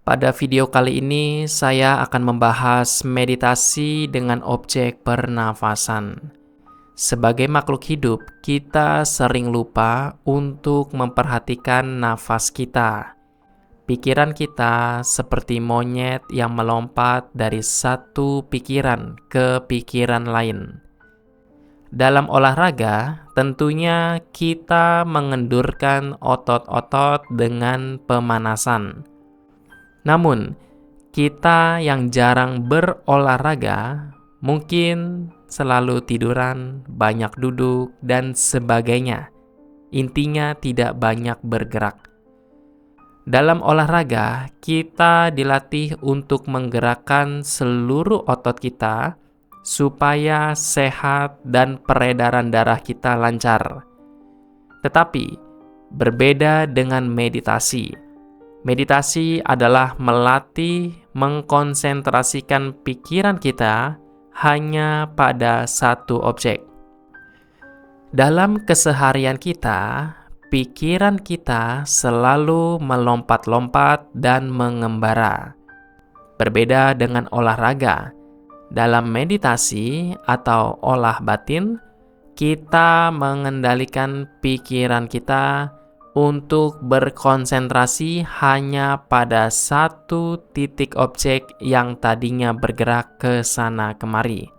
Pada video kali ini, saya akan membahas meditasi dengan objek pernafasan. Sebagai makhluk hidup, kita sering lupa untuk memperhatikan nafas kita. Pikiran kita seperti monyet yang melompat dari satu pikiran ke pikiran lain. Dalam olahraga, tentunya kita mengendurkan otot-otot dengan pemanasan. Namun, kita yang jarang berolahraga mungkin selalu tiduran, banyak duduk, dan sebagainya. Intinya tidak banyak bergerak. Dalam olahraga, kita dilatih untuk menggerakkan seluruh otot kita supaya sehat dan peredaran darah kita lancar. Tetapi, berbeda dengan meditasi. Meditasi adalah melatih mengkonsentrasikan pikiran kita hanya pada satu objek. Dalam keseharian kita, pikiran kita selalu melompat-lompat dan mengembara. Berbeda dengan olahraga, dalam meditasi atau olah batin, kita mengendalikan pikiran kita untuk berkonsentrasi hanya pada satu titik objek yang tadinya bergerak ke sana kemari.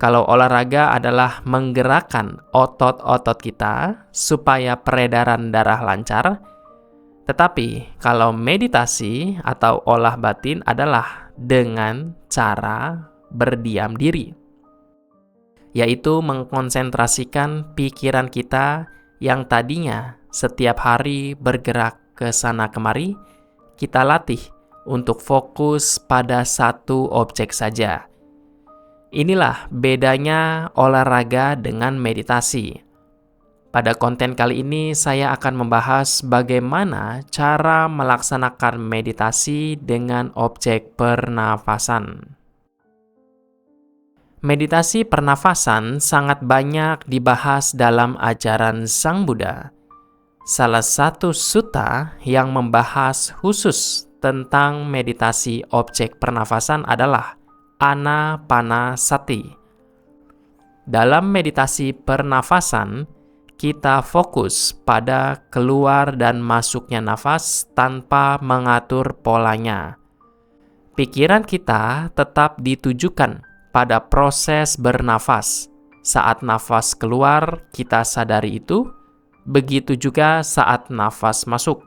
Kalau olahraga adalah menggerakkan otot-otot kita supaya peredaran darah lancar, tetapi kalau meditasi atau olah batin adalah dengan cara berdiam diri, yaitu mengkonsentrasikan pikiran kita yang tadinya setiap hari bergerak ke sana kemari, kita latih untuk fokus pada satu objek saja. Inilah bedanya olahraga dengan meditasi. Pada konten kali ini saya akan membahas bagaimana cara melaksanakan meditasi dengan objek pernafasan. Meditasi pernafasan sangat banyak dibahas dalam ajaran Sang Buddha. Salah satu sutta yang membahas khusus tentang meditasi objek pernafasan adalah Anapanasati. Dalam meditasi pernafasan, kita fokus pada keluar dan masuknya nafas tanpa mengatur polanya. Pikiran kita tetap ditujukan pada proses bernafas. Saat nafas keluar, kita sadari itu. Begitu juga saat nafas masuk.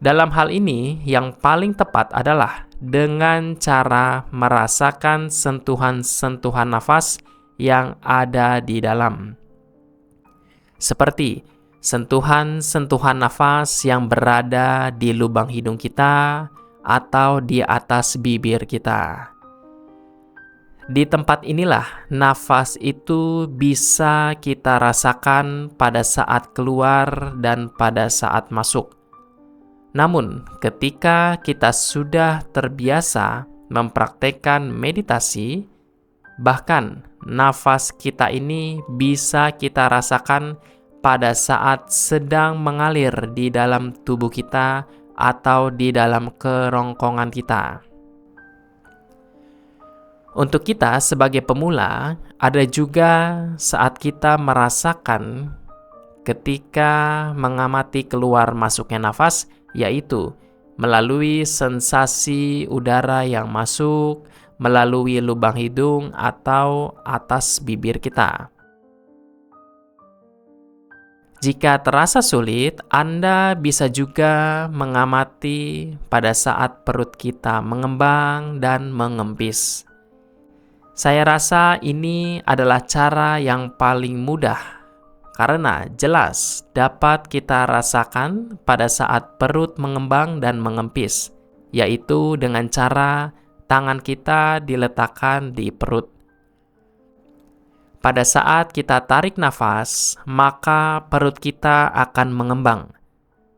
Dalam hal ini, yang paling tepat adalah dengan cara merasakan sentuhan-sentuhan nafas yang ada di dalam. Seperti sentuhan-sentuhan nafas yang berada di lubang hidung kita atau di atas bibir kita. Di tempat inilah nafas itu bisa kita rasakan pada saat keluar dan pada saat masuk. Namun, ketika kita sudah terbiasa mempraktekkan meditasi, bahkan nafas kita ini bisa kita rasakan pada saat sedang mengalir di dalam tubuh kita atau di dalam kerongkongan kita. Untuk kita sebagai pemula, ada juga saat kita merasakan ketika mengamati keluar masuknya nafas, yaitu melalui sensasi udara yang masuk melalui lubang hidung atau atas bibir kita. Jika terasa sulit, Anda bisa juga mengamati pada saat perut kita mengembang dan mengempis. Saya rasa ini adalah cara yang paling mudah karena jelas dapat kita rasakan pada saat perut mengembang dan mengempis, yaitu dengan cara tangan kita diletakkan di perut. Pada saat kita tarik nafas, maka perut kita akan mengembang.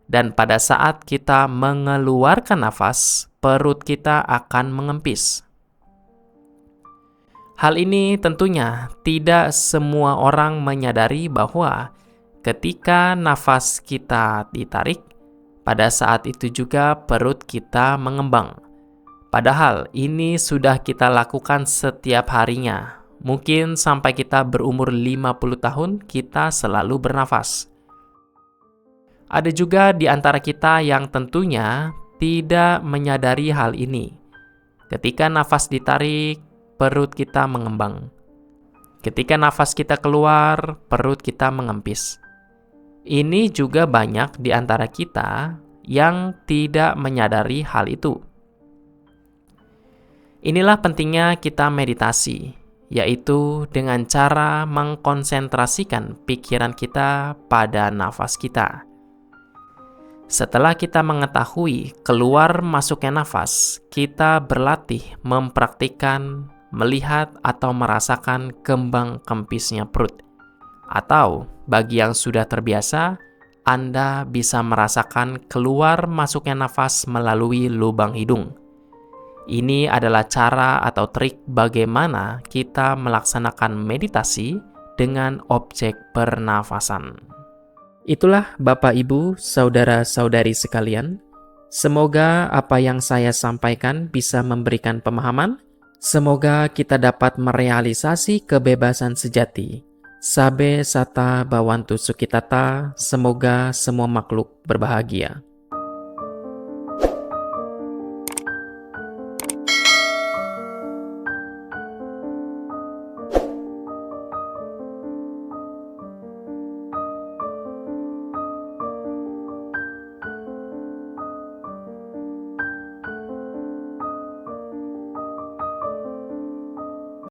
Dan pada saat kita mengeluarkan nafas, perut kita akan mengempis. Hal ini tentunya tidak semua orang menyadari bahwa ketika nafas kita ditarik, pada saat itu juga perut kita mengembang. Padahal ini sudah kita lakukan setiap harinya. Mungkin sampai kita berumur 50 tahun, kita selalu bernafas. Ada juga di antara kita yang tentunya tidak menyadari hal ini. Ketika nafas ditarik, perut kita mengembang. Ketika nafas kita keluar, perut kita mengempis. Ini juga banyak di antara kita yang tidak menyadari hal itu. Inilah pentingnya kita meditasi, yaitu dengan cara mengkonsentrasikan pikiran kita pada nafas kita. Setelah kita mengetahui keluar masuknya nafas, kita berlatih mempraktikkan melihat atau merasakan kembang kempisnya perut. Atau bagi yang sudah terbiasa, Anda bisa merasakan keluar masuknya nafas melalui lubang hidung. Ini adalah cara atau trik bagaimana kita melaksanakan meditasi dengan objek pernafasan. Itulah Bapak, Ibu, saudara-saudari sekalian. Semoga apa yang saya sampaikan bisa memberikan pemahaman. Semoga kita dapat merealisasi kebebasan sejati. Sabe sata bawantu sukitata, semoga semua makhluk berbahagia.